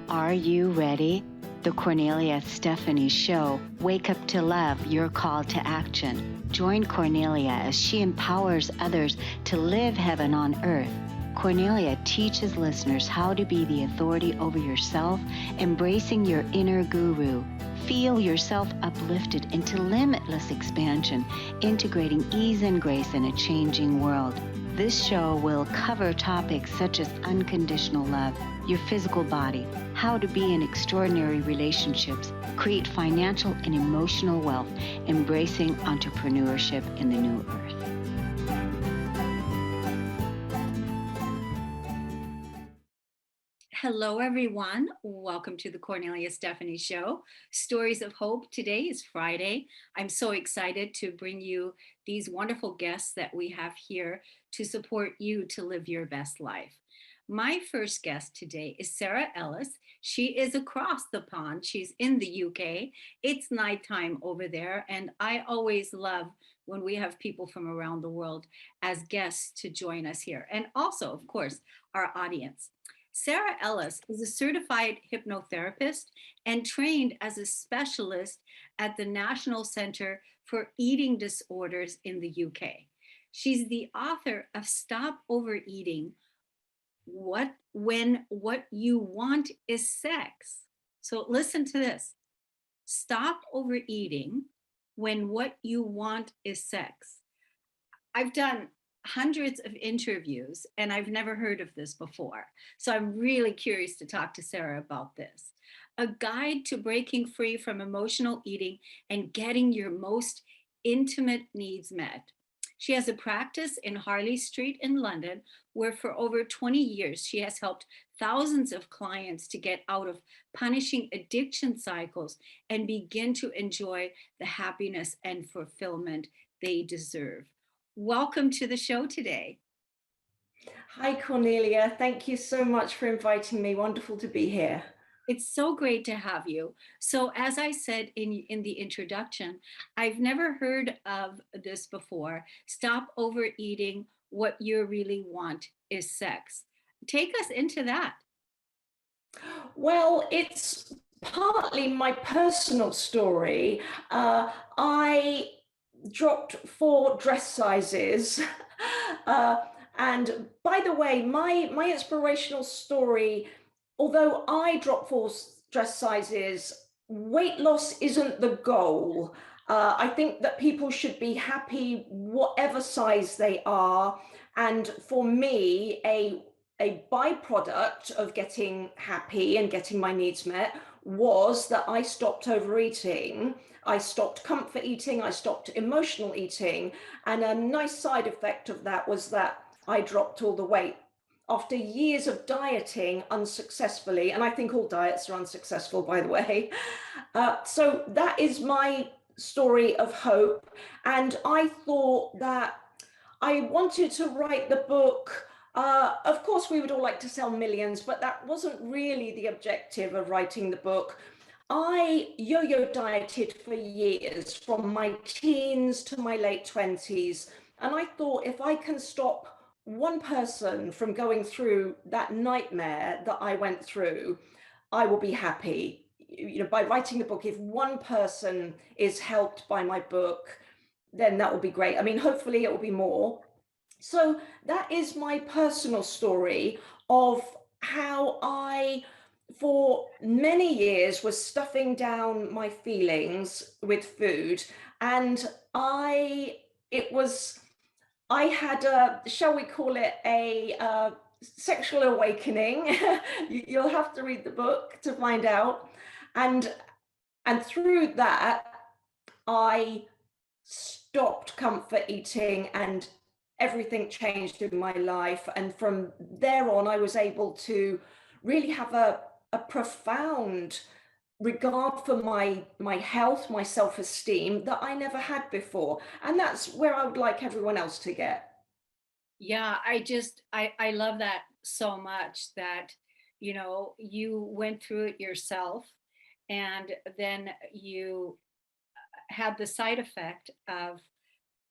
Are you ready? The Kornelia Stephanie Show. Wake up to love, your call to action. Join Kornelia as she empowers others to live heaven on earth. Kornelia teaches listeners how to be the authority over yourself, embracing your inner guru. Feel yourself uplifted into limitless expansion, integrating ease and grace in a changing world. This show will cover topics such as unconditional love, your physical body, how to be in extraordinary relationships, create financial and emotional wealth, embracing entrepreneurship in the new earth. Hello, everyone. Welcome to the Kornelia Stephanie Show. Stories of Hope. Today is Friday. I'm so excited to bring you these wonderful guests that we have here to support you to live your best life. My first guest today is Sara Ellis. She is across the pond. She's in the UK. It's nighttime over there, and I always love when we have people from around the world as guests to join us here, and also, of course, our audience. Sara Ellis is a certified hypnotherapist and trained as a specialist at the National Center for Eating Disorders in the UK. She's the author of Stop Overeating, When What You Want Is Sex. So listen to this. Stop overeating when what you want is sex. I've done hundreds of interviews and I've never heard of this before. So I'm really curious to talk to Sara about this. A guide to breaking free from emotional eating and getting your most intimate needs met. She has a practice in Harley Street in London, where for over 20 years, she has helped thousands of clients to get out of punishing addiction cycles and begin to enjoy the happiness and fulfillment they deserve. Welcome to the show today. Hi, Cornelia. Thank you so much for inviting me. Wonderful to be here. It's so great to have you. So as I said in the introduction, I've never heard of this before. Stop overeating. What you really want is sex. Take us into that. Well, it's partly my personal story. I dropped 4 dress sizes. And by the way, my inspirational story, although I dropped 4 dress sizes, weight loss isn't the goal. I think that people should be happy whatever size they are. And for me, a byproduct of getting happy and getting my needs met was that I stopped overeating. I stopped comfort eating, I stopped emotional eating. And a nice side effect of that was that I dropped all the weight after years of dieting unsuccessfully. And I think all diets are unsuccessful, by the way. So that is my story of hope. And I thought that I wanted to write the book. Of course, we would all like to sell millions, but that wasn't really the objective of writing the book. I yo-yo dieted for years, from my teens to my late 20s. And I thought, if I can stop one person from going through that nightmare that I went through, I will be happy. You know, by writing the book, if one person is helped by my book, then that will be great. I mean, hopefully it will be more. So that is my personal story of how I, for many years, was stuffing down my feelings with food. And I had a, shall we call it a sexual awakening. You'll have to read the book to find out. And through that, I stopped comfort eating and everything changed in my life. And from there on, I was able to really have a profound regard for my health, my self-esteem that I never had before. And that's where I would like everyone else to get. Yeah, I love that so much that, you know, you went through it yourself and then you had the side effect of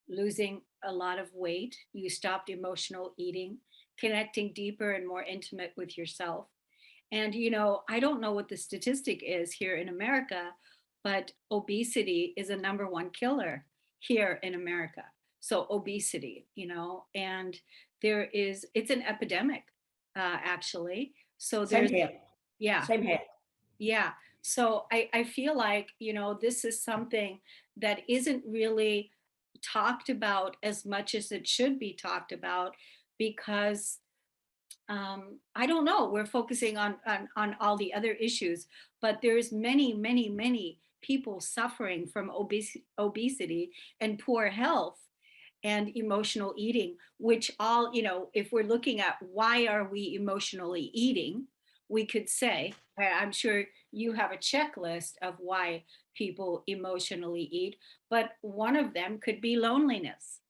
losing a lot of weight. You stopped emotional eating, connecting deeper and more intimate with yourself. And, I don't know what the statistic is here in America, but obesity is a number one killer here in America. So, obesity, and it's an epidemic, actually. So, Same there's, here. yeah, Same here. yeah. So I feel like, this is something that isn't really talked about as much as it should be talked about because I don't know, we're focusing on all the other issues, but there's many, many, many people suffering from obesity and poor health and emotional eating, which all, if we're looking at why are we emotionally eating, we could say, I'm sure you have a checklist of why people emotionally eat, but one of them could be loneliness.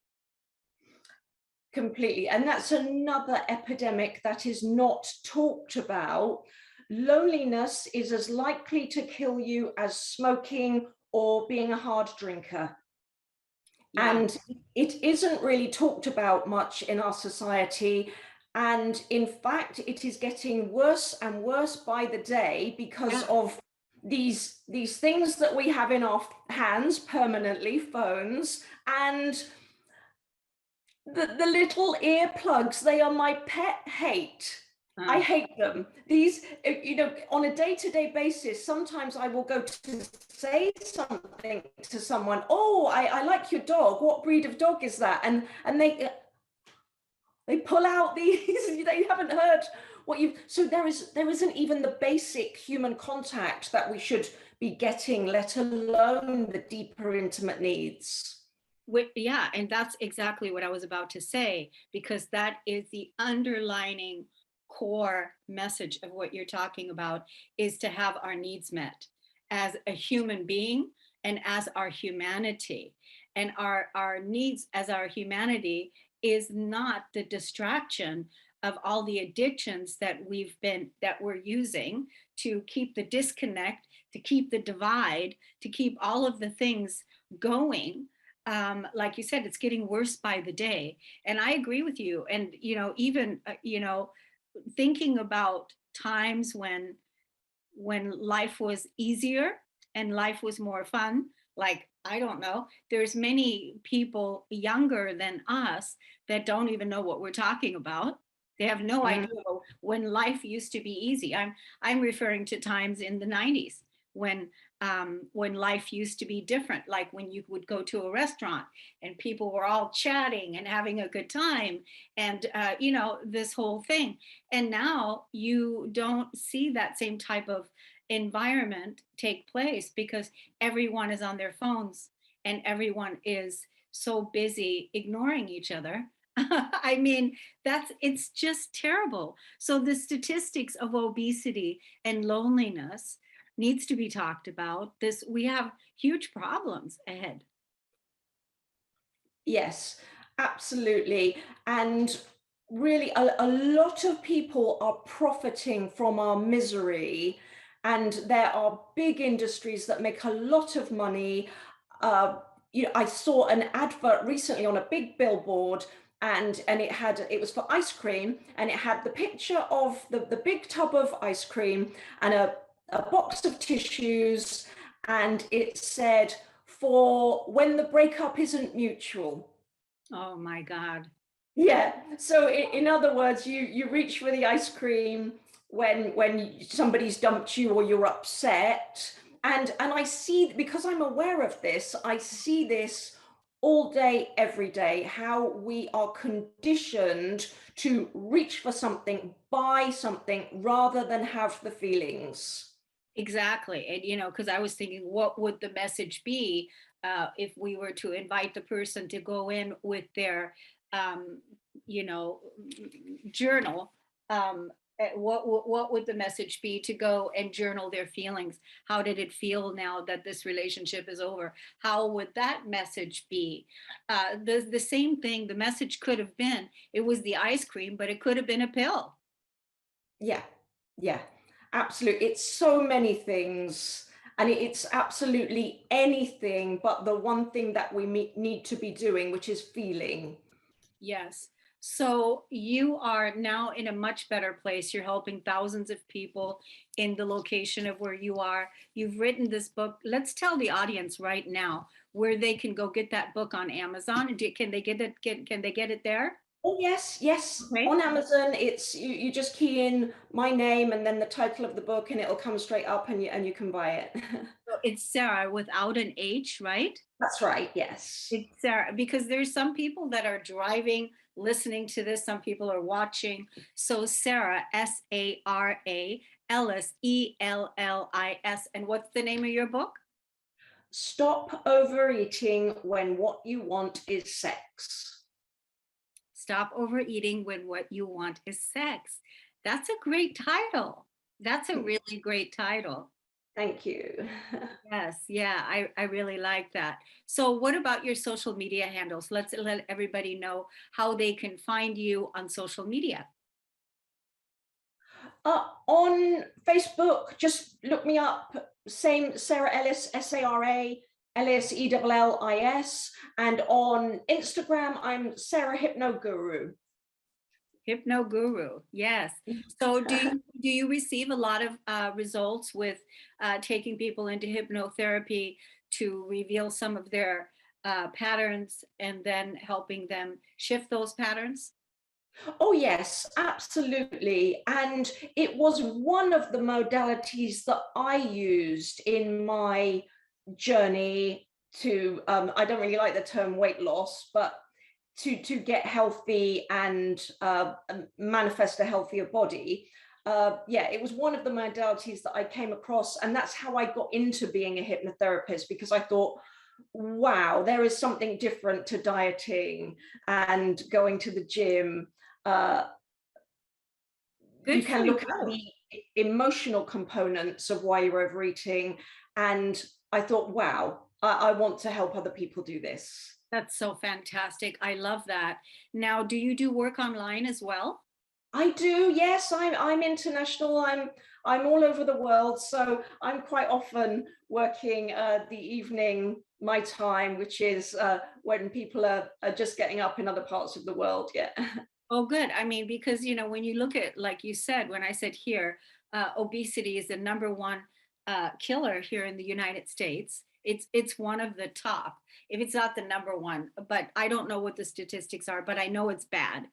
Completely. And that's another epidemic that is not talked about. Loneliness is as likely to kill you as smoking or being a hard drinker. Yeah. And it isn't really talked about much in our society. And in fact, it is getting worse and worse by the day because Yeah. of these things that we have in our hands permanently, phones, and the little earplugs. They are my pet hate. I Uh, hate them. These, on a day-to-day basis, sometimes I will go to say something to someone. Oh, I like your dog. What breed of dog is that? And they pull out these. They haven't heard what you. So there isn't even the basic human contact that we should be getting, let alone the deeper intimate needs. Yeah, and that's exactly what I was about to say, because that is the underlining core message of what you're talking about is to have our needs met as a human being and as our humanity. And our needs as our humanity is not the distraction of all the addictions that we're using to keep the disconnect, to keep the divide, to keep all of the things going. Like you said, it's getting worse by the day. And I agree with you. And, even, thinking about times when life was easier and life was more fun, like, I don't know, there's many people younger than us that don't even know what we're talking about. They have no idea Mm. when life used to be easy. I'm referring to times in the 90s when life used to be different, like when you would go to a restaurant and people were all chatting and having a good time, and this whole thing. And now you don't see that same type of environment take place because everyone is on their phones and everyone is so busy ignoring each other. I mean, it's just terrible. So the statistics of obesity and loneliness needs to be talked about. This We have huge problems ahead. Yes, absolutely. And really, a lot of people are profiting from our misery. And there are big industries that make a lot of money. Uh, I saw an advert recently on a big billboard, and it was for ice cream, and it had the picture of the big tub of ice cream and a box of tissues, and it said, for when the breakup isn't mutual. Oh my God. Yeah. So in other words, you reach for the ice cream when somebody's dumped you or you're upset. And I see, because I'm aware of this, I see this all day, every day, how we are conditioned to reach for something, buy something, rather than have the feelings. Exactly. And, because I was thinking, what would the message be if we were to invite the person to go in with their, um, you know, journal? What would the message be to go and journal their feelings? How did it feel now that this relationship is over? How would that message be? The same thing. The message could have been it was the ice cream, but it could have been a pill. Yeah, yeah, absolutely. It's so many things. And it's absolutely anything but the one thing that we need to be doing, which is feeling. Yes. So you are now in a much better place. You're helping thousands of people in the location of where you are. You've written this book. Let's tell the audience right now where they can go get that book on Amazon. Can they get it? Can they get it there? Oh yes, yes. Okay. On Amazon, it's you just key in my name and then the title of the book, and it'll come straight up, and you can buy it. So it's Sarah without an H, right? That's right. Yes. It's Sarah, because there's some people that are driving, listening to this. Some people are watching. So Sarah, Sara Ellis, Ellis. And what's the name of your book? Stop overeating when what you want is sex. Stop overeating when what you want is sex. That's a great title. That's a really great title. Thank you. Yes, yeah, I really like that. So what about your social media handles? Let's let everybody know how they can find you on social media. On Facebook, just look me up. Same Sara Ellis, Sara Ellis, Ellis. And on Instagram, I'm Sarah Hypno Guru. Hypno Guru, yes. So do you receive a lot of results with taking people into hypnotherapy to reveal some of their patterns and then helping them shift those patterns? Oh, yes, absolutely. And it was one of the modalities that I used in my journey to, I don't really like the term weight loss, but to get healthy and manifest a healthier body. Yeah, it was one of the modalities that I came across, and that's how I got into being a hypnotherapist, because I thought, wow, there is something different to dieting and going to the gym. Uh, you Good for can look at you. the emotional components of why you're overeating. And I thought, wow, I want to help other people do this. That's so fantastic. I love that. Now, do you do work online as well? I do, yes. I'm international. I'm all over the world, so I'm quite often working the evening my time, which is when people are just getting up in other parts of the world. Yeah. Oh, good. I mean, because when you look at, like you said, when I said here, obesity is the number one killer here in the United States. It's one of the top, if it's not the number one. But I don't know what the statistics are, but I know it's bad.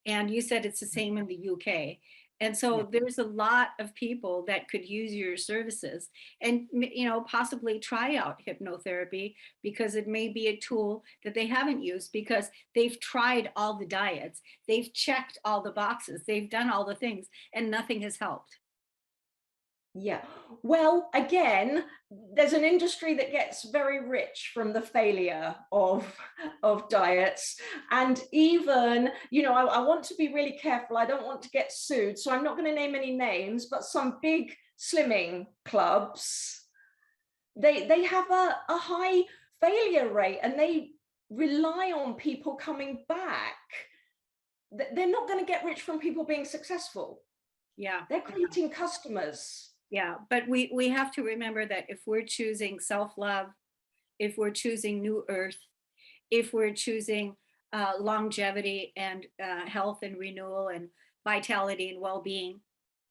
And you said it's the same in the UK. And Yeah. so there's a lot of people that could use your services and possibly try out hypnotherapy, because it may be a tool that they haven't used, because they've tried all the diets, they've checked all the boxes, they've done all the things, and nothing has helped. Yeah. Well, again, there's an industry that gets very rich from the failure of diets. And even, I want to be really careful. I don't want to get sued. So I'm not going to name any names, but some big slimming clubs, they have a high failure rate, and they rely on people coming back. They're not going to get rich from people being successful. Yeah. They're creating customers. Yeah, but we have to remember that if we're choosing self-love, if we're choosing new earth, if we're choosing longevity and health and renewal and vitality and well-being,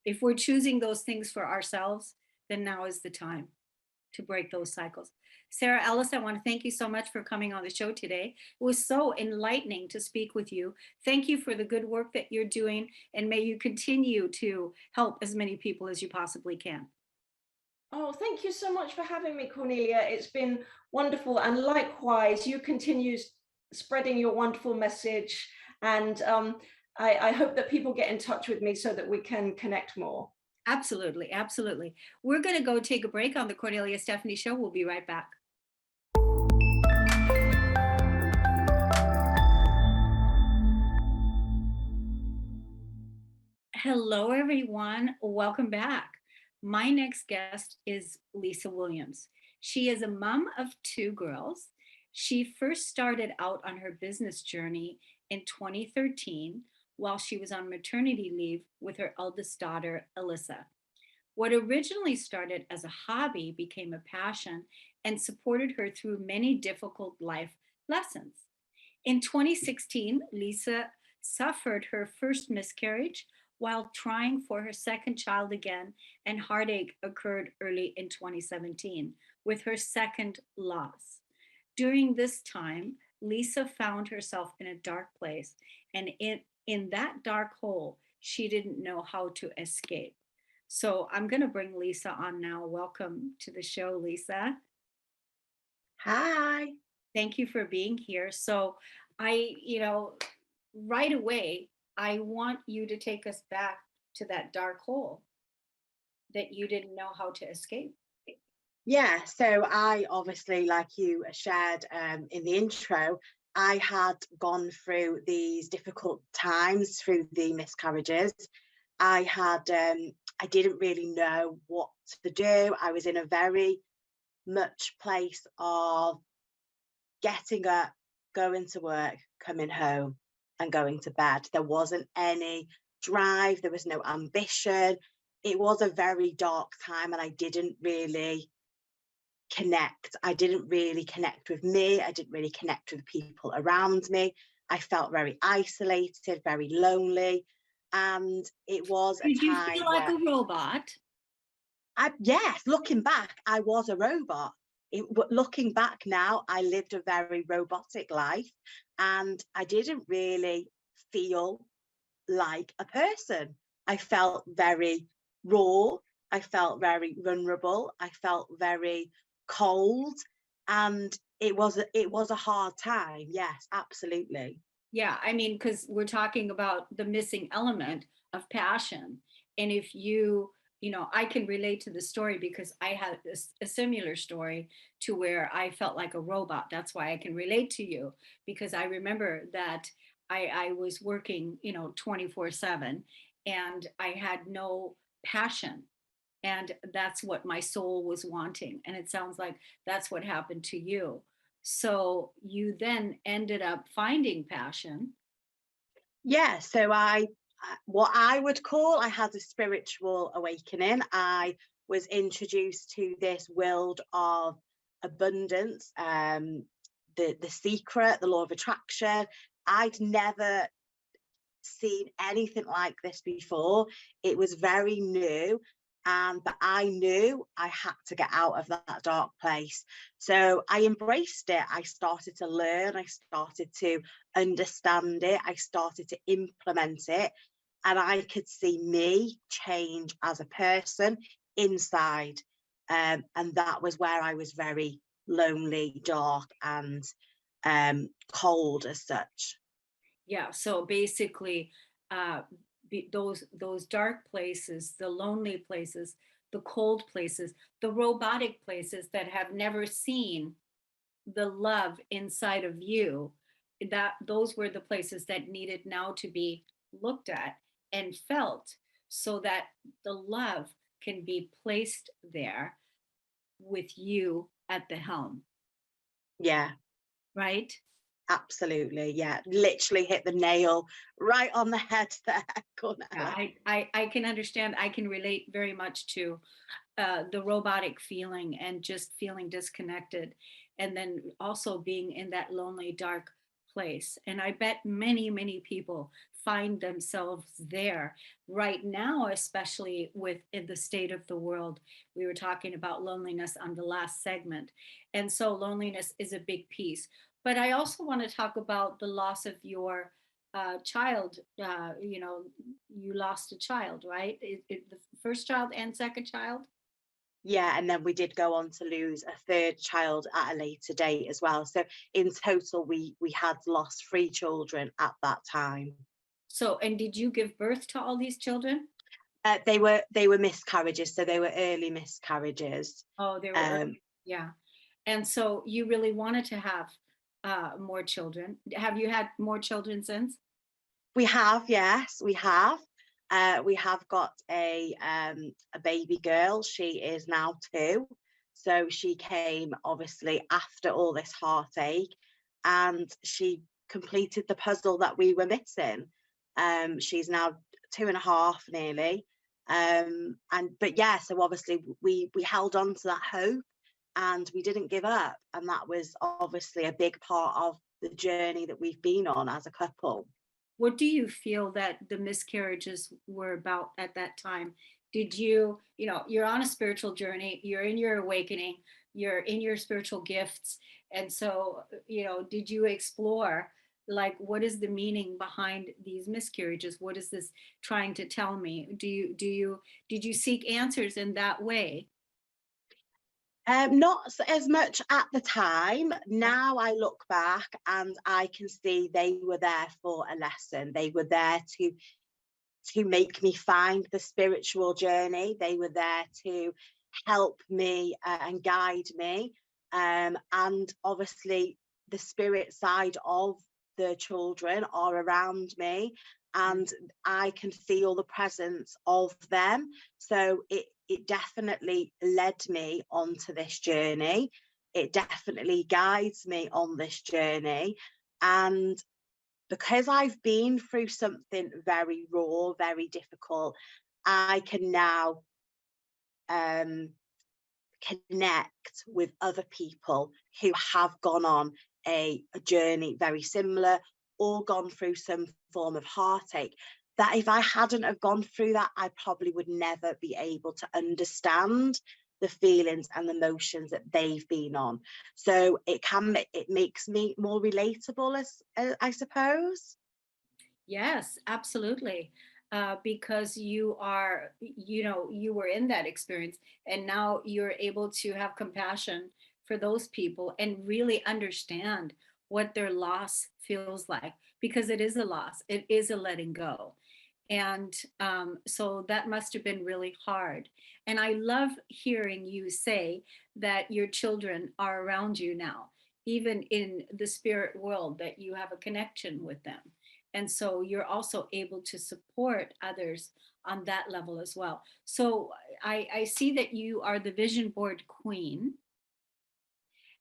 if we're choosing those things for ourselves, then now is the time to break those cycles. Sara Ellis, I want to thank you so much for coming on the show today. It was so enlightening to speak with you. Thank you for the good work that you're doing, and may you continue to help as many people as you possibly can. Oh, thank you so much for having me, Cornelia. It's been wonderful. And likewise, you continue spreading your wonderful message. And I hope that people get in touch with me so that we can connect more. Absolutely, absolutely. We're going to go take a break on the Kornelia Stephanie Show. We'll be right back. Hello, everyone. Welcome back. My next guest is Lisa Williams. She is a mom of two girls. She first started out on her business journey in 2013 while she was on maternity leave with her eldest daughter, Alyssa. What originally started as a hobby became a passion and supported her through many difficult life lessons. In 2016, Lisa suffered her first miscarriage while trying for her second child again, and heartache occurred early in 2017 with her second loss. During this time, Lisa found herself in a dark place, and in that dark hole, she didn't know how to escape. So I'm going to bring Lisa on now. Welcome to the show, Lisa. Hi. Thank you for being here. So right away, I want you to take us back to that dark hole that you didn't know how to escape. Yeah, so I obviously, like you shared in the intro, I had gone through these difficult times through the miscarriages. I didn't really know what to do. I was in a very much place of getting up, going to work, coming home, and going to bed. There wasn't any drive, there was no ambition. It was a very dark time, and I didn't really connect. I didn't really connect with me. I didn't really connect with people around me. I felt very isolated, very lonely. And it was a Did you feel time like where a robot? yes, looking back, I was a robot. Looking back now, I lived a very robotic life, and I didn't really feel like a person. I felt very raw. I felt very vulnerable. I felt very cold, and it was a hard time. Yes, absolutely. Yeah, I mean, because we're talking about the missing element of passion. And if I can relate to the story because I had a similar story to where I felt like a robot. That's why I can relate to you, because I remember that I was working, 24/7, and I had no passion. And that's what my soul was wanting. And it sounds like that's what happened to you. So you then ended up finding passion. Yeah, so what I would call, I had a spiritual awakening. I was introduced to this world of abundance, the secret, the law of attraction. I'd never seen anything like this before. It was very new. But I knew I had to get out of that dark place. So I embraced it. I started to learn. I started to understand it. I started to implement it. And I could see me change as a person inside. And that was where I was very lonely, dark, and cold as such. Yeah, so basically, those dark places, the lonely places, the cold places, the robotic places that have never seen the love inside of you, that those were the places that needed now to be looked at and felt, so that the love can be placed there with you at the helm, Yeah. right? Absolutely, yeah. Literally hit the nail right on the head there, Yeah, Cornelia. I can understand. I can relate very much to the robotic feeling and just feeling disconnected, and then also being in that lonely, dark place. And I bet many, many people find themselves there right now, especially with in the state of the world. We were talking about loneliness on the last segment, and so loneliness is a big piece. But I also want to talk about the loss of your child. You lost a child, right? The first child and second child. Yeah, and then we did go on to lose a third child at a later date as well. So in total, we had lost 3 children at that time. So, and did you give birth to all these children? They were miscarriages, so they were early miscarriages. Oh, they were Um, early. Yeah. And so you really wanted to have more children. Have you had more children since? we have, yes, we have. We have got a baby girl. She is now 2. So she came obviously after all this heartache, and she completed the puzzle that we were missing. She's now 2.5 nearly. But yeah, so obviously we held on to that hope and we didn't give up, and that was obviously a big part of the journey that we've been on as a couple. What do you feel that the miscarriages were about at that time? Did you, you're on a spiritual journey, you're in your awakening, you're in your spiritual gifts. And so, did you explore like what is the meaning behind these miscarriages? What is this trying to tell me? Did you seek answers in that way? Not as much at the time. Now I look back and I can see they were there for a lesson. They were there to make me find the spiritual journey. They were there to help me and guide me. And obviously the spirit side of the children are around me, and I can feel the presence of them. So it definitely led me onto this journey. It definitely guides me on this journey. And because I've been through something very raw, very difficult, I can now connect with other people who have gone on a journey very similar or gone through some form of heartache, that if I hadn't have gone through that, I probably would never be able to understand the feelings and the emotions that they've been on. So it makes me more relatable, as I suppose. Yes, absolutely. Because you are, you were in that experience and now you're able to have compassion for those people and really understand what their loss feels like, because it is a loss, it is a letting go. And so that must have been really hard. And I love hearing you say that your children are around you now, even in the spirit world, that you have a connection with them. And so you're also able to support others on that level as well. So I see that you are the vision board queen.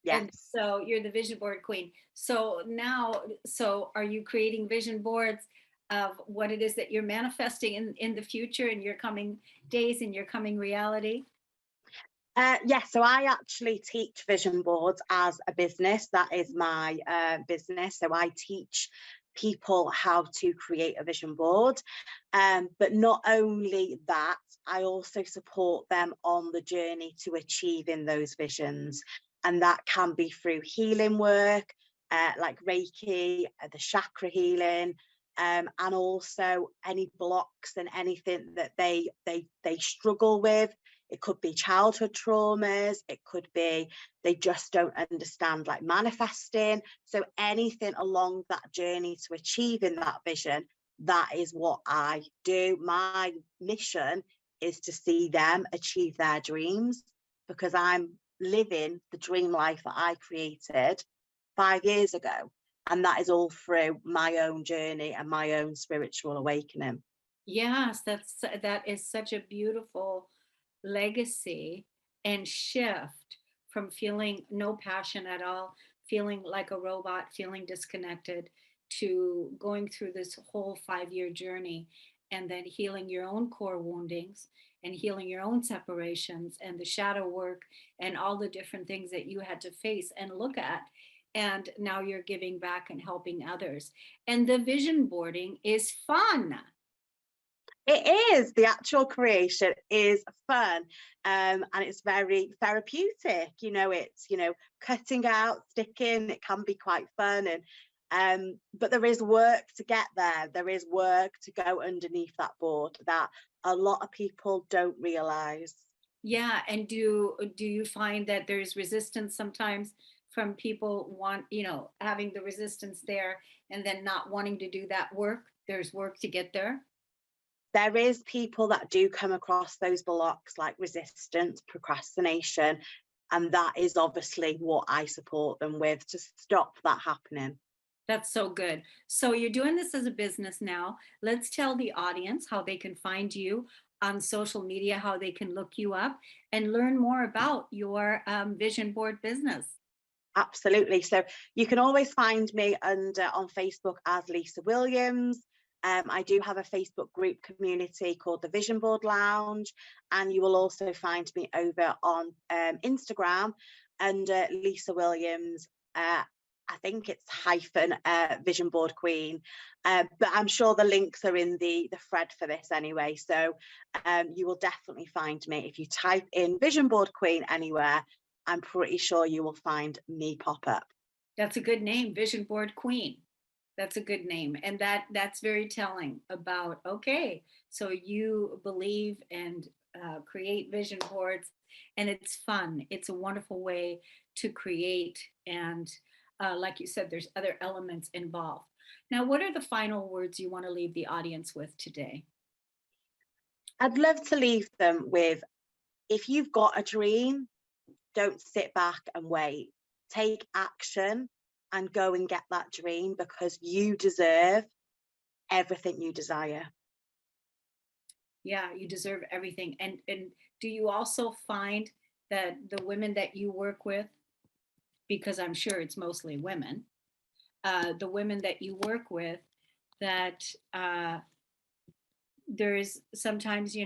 And Yes. so you're the vision board queen. So now, so are you creating vision boards of what it is that you're manifesting in the future, in your coming days, in your coming reality? Yes, so I actually teach vision boards as a business. That is my business. So I teach people how to create a vision board. But not only that, I also support them on the journey to achieving those visions. And that can be through healing work, like Reiki, the chakra healing, and also any blocks and anything that they struggle with. It could be childhood traumas. It could be they just don't understand like manifesting. So anything along that journey to achieving that vision, that is what I do. My mission is to see them achieve their dreams, because I'm living the dream life that I created 5 years ago. And that is all through my own journey and my own spiritual awakening. Yes, that is such a beautiful legacy and shift from feeling no passion at all, feeling like a robot, feeling disconnected, to going through this whole 5 year journey and then healing your own core woundings and healing your own separations and the shadow work and all the different things that you had to face and look at. And now you're giving back and helping others. And the vision boarding is fun. It is, the actual creation is fun, and it's very therapeutic. It's cutting out, sticking. It can be quite fun, and but there is work to get there. There is work to go underneath that board that a lot of people don't realize. Yeah, and do you find that there's resistance sometimes from people having the resistance there and then not wanting to do that work? There's work to get there. There is people that do come across those blocks like resistance, procrastination, and that is obviously what I support them with to stop that happening. That's so good. So you're doing this as a business now. Let's tell the audience how they can find you on social media, how they can look you up and learn more about your vision board business. Absolutely. So you can always find me on Facebook as Lisa Williams. I do have a Facebook group community called the Vision Board Lounge, and you will also find me over on Instagram under Lisa Williams. I think it's hyphen Vision Board Queen, but I'm sure the links are in the thread for this anyway. So you will definitely find me if you type in Vision Board Queen anywhere. I'm pretty sure you will find me pop up. That's a good name, Vision Board Queen. That's a good name. And that's very telling about, okay, so you believe and create vision boards, and it's fun. It's a wonderful way to create. And like you said, there's other elements involved. Now, what are the final words you want to leave the audience with today? I'd love to leave them with, if you've got a dream, don't sit back and wait. Take action and go and get that dream, because you deserve everything you desire. Yeah, you deserve everything. And do you also find that the women that you work with, because I'm sure it's mostly women, the women that you work with, that there's sometimes,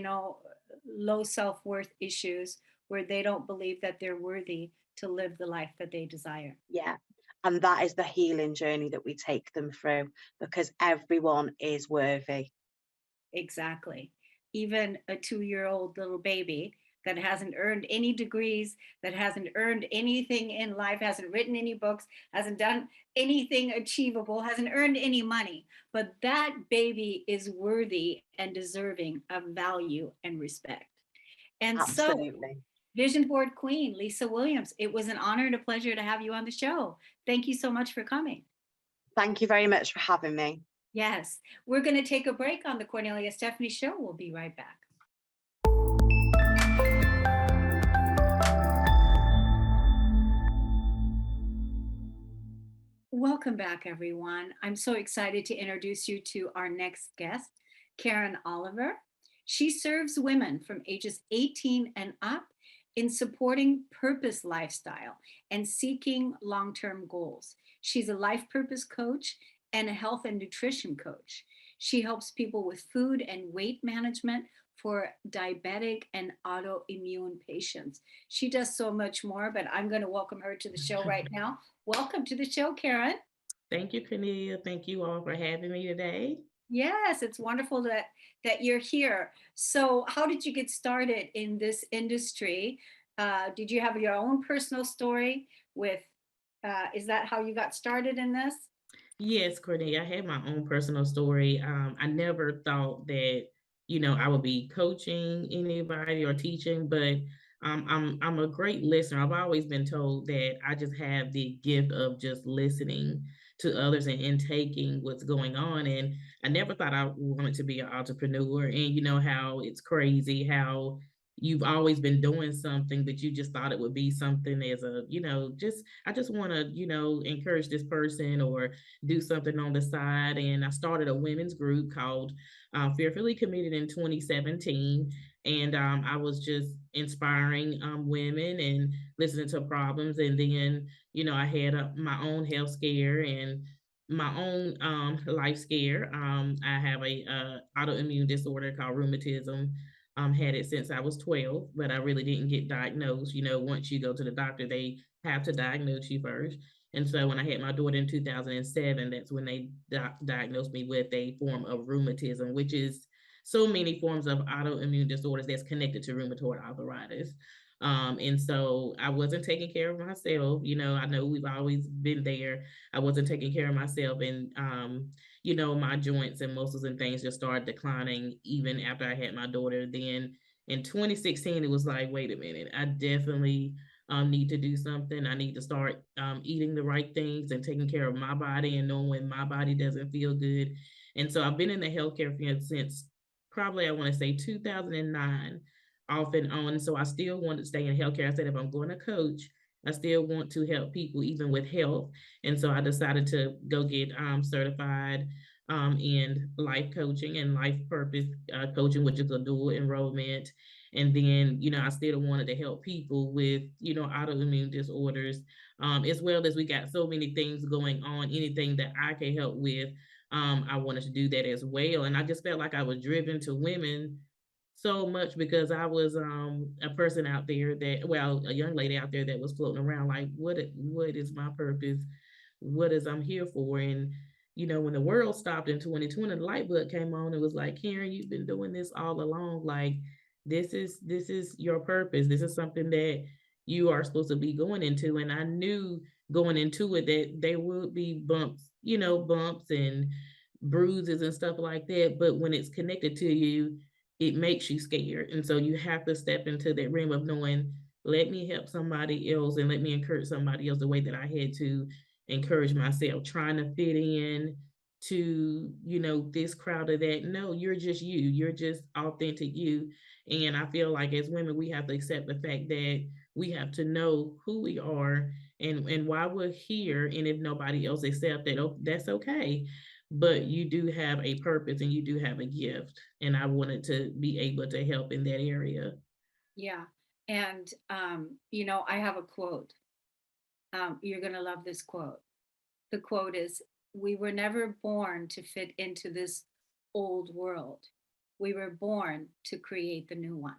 low self-worth issues where they don't believe that they're worthy to live the life that they desire. Yeah. And that is the healing journey that we take them through, because everyone is worthy. Exactly. Even a 2-year-old little baby that hasn't earned any degrees, that hasn't earned anything in life, hasn't written any books, hasn't done anything achievable, hasn't earned any money, but that baby is worthy and deserving of value and respect. And so, Absolutely. Vision Board Queen, Lisa Williams, it was an honor and a pleasure to have you on the show. Thank you so much for coming. Thank you very much for having me. Yes, we're going to take a break on the Kornelia Stephanie Show. We'll be right back. Welcome back, everyone. I'm so excited to introduce you to our next guest, Karen Oliver. She serves women from ages 18 and up in supporting purpose lifestyle and seeking long-term goals. She's a life purpose coach and a health and nutrition coach. She helps people with food and weight management for diabetic and autoimmune patients. She does so much more, but I'm going to welcome her to the show right now. Welcome to the show, Karen. Thank you, Cornelia. Thank you all for having me today. Yes, it's wonderful that you're here. So, how did you get started in this industry? Did you have your own personal story with? Is that how you got started in this? Yes, Cornelia, I had my own personal story. I never thought that, I would be coaching anybody or teaching, but I'm a great listener. I've always been told that I just have the gift of just listening to others and taking what's going on. And I never thought I wanted to be an entrepreneur. And you know how it's crazy how you've always been doing something, but you just thought it would be something as a, I just want to, encourage this person or do something on the side. And I started a women's group called Fearfully Committed in 2017. And I was just inspiring women and listening to problems. And then, I had my own health scare and my own life scare. I have a autoimmune disorder called rheumatism. Had it since I was 12, but I really didn't get diagnosed. Once you go to the doctor, they have to diagnose you first. And so when I had my daughter in 2007, that's when they diagnosed me with a form of rheumatism, which is so many forms of autoimmune disorders that's connected to rheumatoid arthritis. And so I wasn't taking care of myself. I know we've always been there. I wasn't taking care of myself. And, my joints and muscles and things just started declining even after I had my daughter. Then in 2016, it was like, wait a minute, I definitely need to do something. I need to start eating the right things and taking care of my body and knowing when my body doesn't feel good. And so I've been in the healthcare field since probably, I want to say 2009, off and on. So I still want to stay in healthcare. I said, if I'm going to coach, I still want to help people, even with health. And so I decided to go get certified in life coaching and life purpose coaching, which is a dual enrollment. And then, I still wanted to help people with, autoimmune disorders, as well as we got so many things going on, anything that I can help with. I wanted to do that as well. And I just felt like I was driven to women so much because I was a person out there that, well, a young lady out there that was floating around like, what is my purpose? What is I'm here for? And when the world stopped in 2020, the light bulb came on. It was like, Karen, you've been doing this all along. Like, this is your purpose. This is something that you are supposed to be going into. And I knew going into it that there would be bumps, bumps and bruises and stuff like that. But when it's connected to you, it makes you scared. And so you have to step into that realm of knowing, let me help somebody else and let me encourage somebody else the way that I had to encourage myself, trying to fit in to, this crowd of that. No, you're just you're just authentic you. And I feel like as women, we have to accept the fact that we have to know who we are and why we're here. And if nobody else accepts that, oh, that's okay. But you do have a purpose and you do have a gift. And I wanted to be able to help in that area. Yeah. And, I have a quote. You're going to love this quote. The quote is, "We were never born to fit into this old world. We were born to create the new one."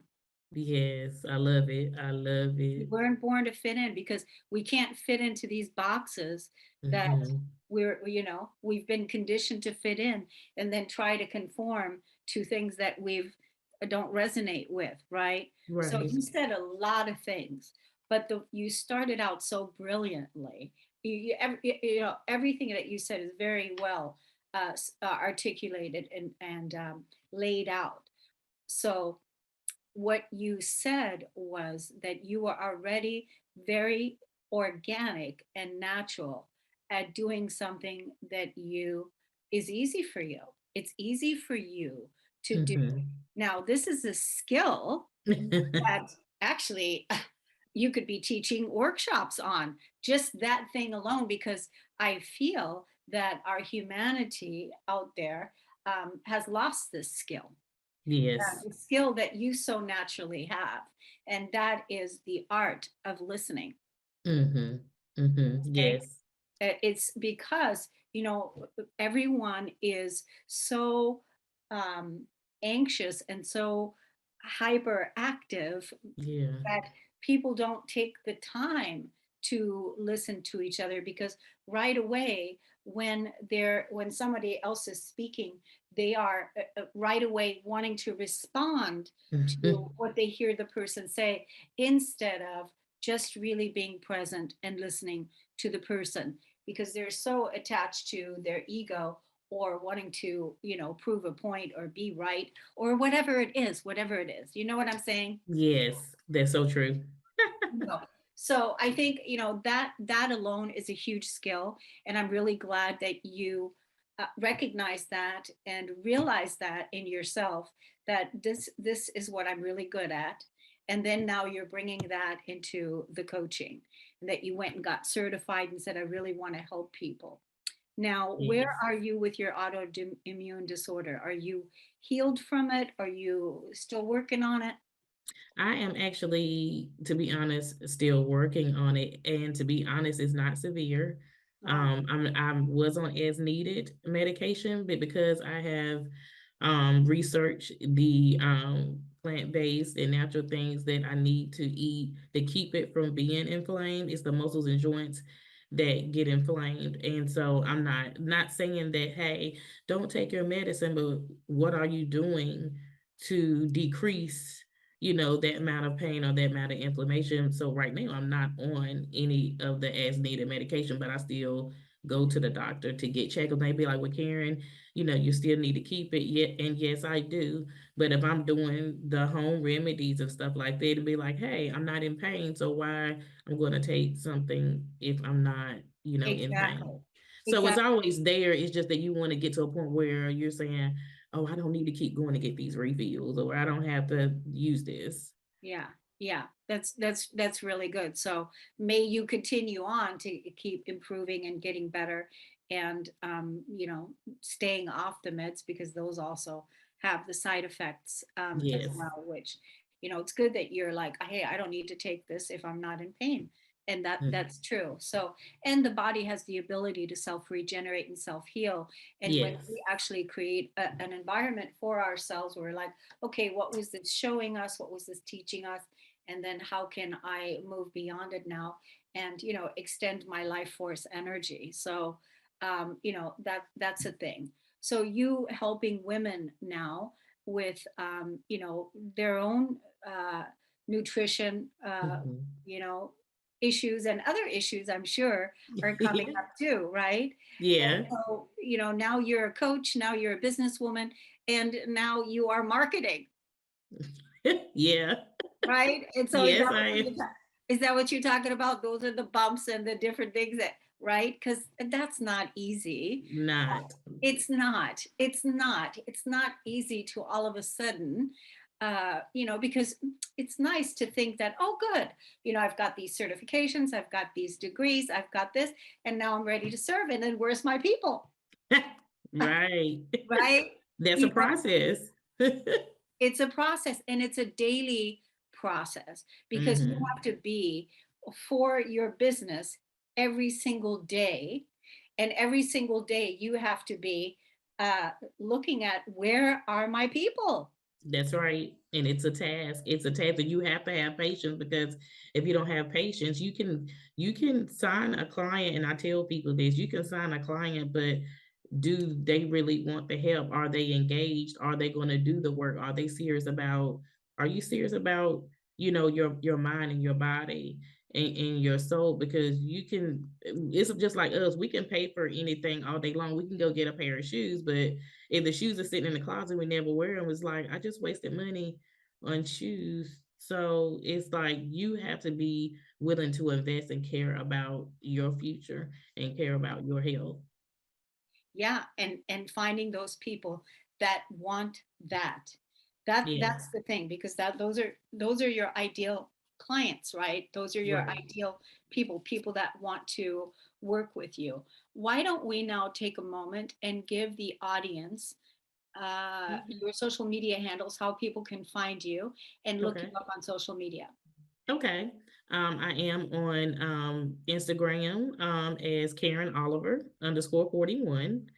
Yes, I love it. I love We it. weren't born to fit in because we can't fit into these boxes that Mm-hmm. we've been conditioned to fit in and then try to conform to things that we've don't resonate with, right? So Right. you said a lot of things, but you started out so brilliantly. Everything that you said is very well articulated and laid out. So what you said was that you are already very organic and natural at doing something that you is easy for you. It's easy for you to do. Mm-hmm. Now, this is a skill that actually you could be teaching workshops on, just that thing alone, because I feel that our humanity out there has lost this skill, Yes. the skill that you so naturally have, and that is the art of listening. Mm-hmm. Mm-hmm. Okay, Yes. it's because everyone is so um, anxious and so hyperactive Yeah. that people don't take the time to listen to each other, because right away when somebody else is speaking, they are right away wanting to respond to what they hear the person say, instead of just really being present and listening to the person, because they're so attached to their ego or wanting to prove a point or be right or whatever it is, you know what I'm saying? Yes. That's so true. No. So I think that alone is a huge skill, and I'm really glad that you recognize that and realize that in yourself, that this is what I'm really good at, and then now you're bringing that into the coaching, and that you went and got certified and said, I really want to help people. Now, where Yes. are you with your autoimmune disorder? Are you healed from it? Are you still working on it? I am actually, to be honest, still working on it. And to be honest, it's not severe. Wow. I was on as needed medication, but because I have researched the plant-based and natural things that I need to eat to keep it from being inflamed, it's the muscles and joints that get inflamed. And so I'm not saying that, hey, don't take your medicine, but what are you doing to decrease that amount of pain or that amount of inflammation? So right now I'm not on any of the as needed medication, but I still go to the doctor to get checked. And they be like, well, Karen, you still need to keep it. Yet, and yes, I do. But if I'm doing the home remedies and stuff like that, it'd be like, hey, I'm not in pain. So why I'm going to take something if I'm not, in pain? Exactly. So it's Exactly. always there. It's just that you want to get to a point where you're saying, oh, I don't need to keep going to get these refills, or I don't have to use this. Yeah. Yeah. That's really good. So may you continue on to keep improving and getting better, and staying off the meds, because those also have the side effects as Yes. well, which it's good that you're like, hey, I don't need to take this if I'm not in pain. And that's true. So, and the body has the ability to self-regenerate and self-heal. And when Yes. we actually create an environment for ourselves, we're like, okay, what was this showing us? What was this teaching us? And then how can I move beyond it now and, extend my life force energy? So, that's a thing. So you helping women now with, their own nutrition, Mhm. you know, issues and other issues, I'm sure, are coming up too, right? Yeah. And so, now you're a coach, now you're a businesswoman, and now you are marketing, Yeah. right? And so Yes, I am. is that what you're talking about? Those are the bumps and the different things that, right? Because that's not easy. Not. It's not easy to all of a sudden, because it's nice to think that, oh, good, I've got these certifications, I've got these degrees, I've got this, and now I'm ready to serve. And then where's my people? Right. Right? That's a process. It's a process, and it's a daily process, because you Mhm. have to be for your business every single day. And every single day you have to be looking at, where are my people? That's right. And it's a task. It's a task that you have to have patience, because if you don't have patience, you can sign a client, and I tell people this, you can sign a client, but do they really want the help? Are they engaged? Are they going to do the work? Are you serious about, your mind and your body and your soul? Because it's just like us, we can pay for anything all day long. We can go get a pair of shoes, but if the shoes are sitting in the closet, we never wear them. It's like, I just wasted money on shoes. So it's like, you have to be willing to invest and care about your future and care about your health. Yeah, and finding those people that want that. That's Yes. the thing, because those are your ideal clients, right? Those are your Right. ideal people that want to work with you. Why don't we now take a moment and give the audience Mhm. your social media handles, how people can find you and look you Okay. up on social media? Okay. I am on Instagram as Karen Oliver _41,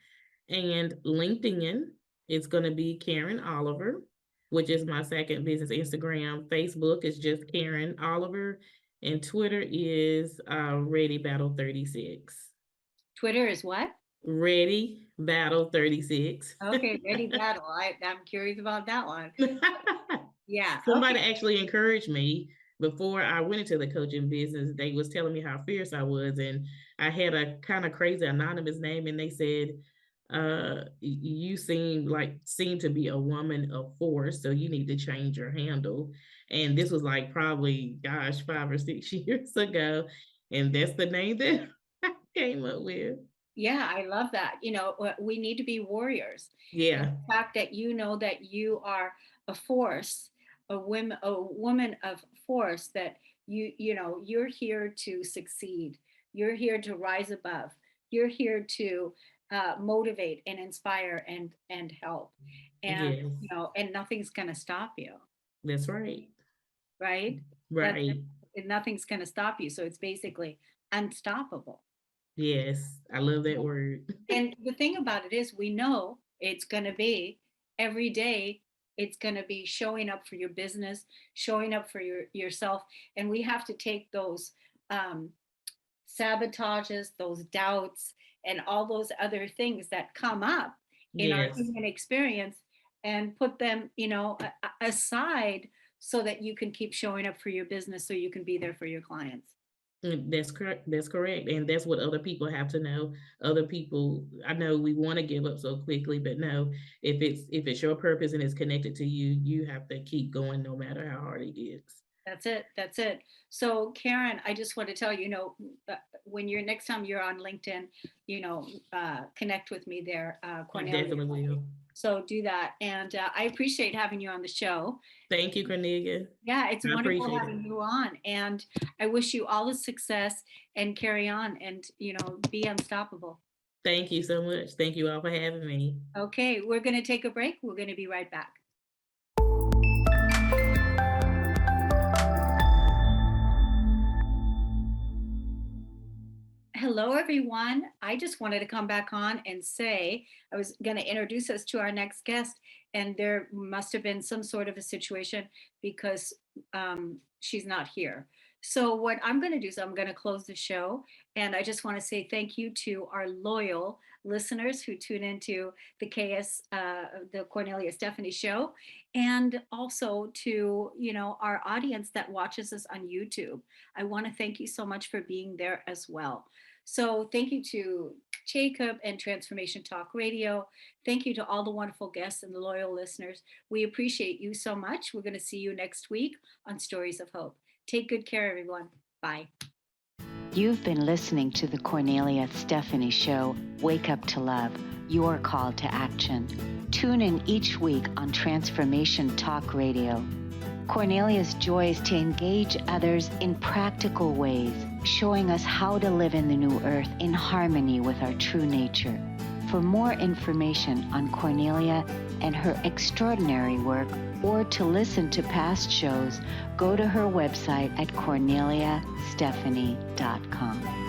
and LinkedIn is going to be Karen Oliver, which is my second business. Instagram, Facebook is just Karen Oliver, and Twitter is Ready Battle 36. Twitter is what? Ready Battle 36. Okay, ready battle. I'm curious about that one. Yeah, Somebody okay. actually encouraged me before I went into the coaching business. They was telling me how fierce I was, and I had a kind of crazy anonymous name, and they said, you seem to be a woman of force, so you need to change your handle. And this was like probably, gosh, 5 or 6 years ago, and that's the name that I came up with. Yeah, I love that. We need to be warriors. And Yeah. the fact that that you are a force, a woman of force, that you're here to succeed. You're here to rise above. You're here to motivate and inspire and help. And Yes. and nothing's gonna stop you, That's right. right? That Right. nothing's gonna stop you. So it's basically unstoppable. Yes. I love that word. And the thing about it is, we know it's going to be every day, it's going to be showing up for your business, showing up for yourself. And we have to take those um, sabotages, those doubts, and all those other things that come up in our Yes. human experience, and put them, aside, so that you can keep showing up for your business, so you can be there for your clients. That's correct. That's correct. And that's what other people have to know. Other people, I know we want to give up so quickly, but no, if it's your purpose and it's connected to you, you have to keep going no matter how hard it gets. That's it. That's it. So, Karen, I just want to tell you, when you're next time you're on LinkedIn, connect with me there, I Cornelia. definitely will. So do that. And I appreciate having you on the show. Thank you, Cornelia. Yeah, it's I wonderful appreciate it. having you on. And I wish you all the success, and carry on, and, be unstoppable. Thank you so much. Thank you all for having me. Okay, we're going to take a break. We're going to be right back. Hello, everyone. I just wanted to come back on and say I was going to introduce us to our next guest, and there must have been some sort of a situation because she's not here. So, what I'm going to do is I'm going to close the show, and I just want to say thank you to our loyal listeners who tune into the the Cornelia Stephanie show, and also to our audience that watches us on YouTube. I want to thank you so much for being there as well. So thank you to Jacob and Transformation Talk Radio. Thank you to all the wonderful guests and the loyal listeners. We appreciate you so much. We're going to see you next week on Stories of Hope. Take good care, everyone. Bye. You've been listening to the Kornelia Stephanie Show, Wake Up to Love, your call to action. Tune in each week on Transformation Talk Radio. Kornelia's joy is to engage others in practical ways, showing us how to live in the new earth in harmony with our true nature. For more information on Kornelia and her extraordinary work, or to listen to past shows, go to her website at korneliastephanie.com.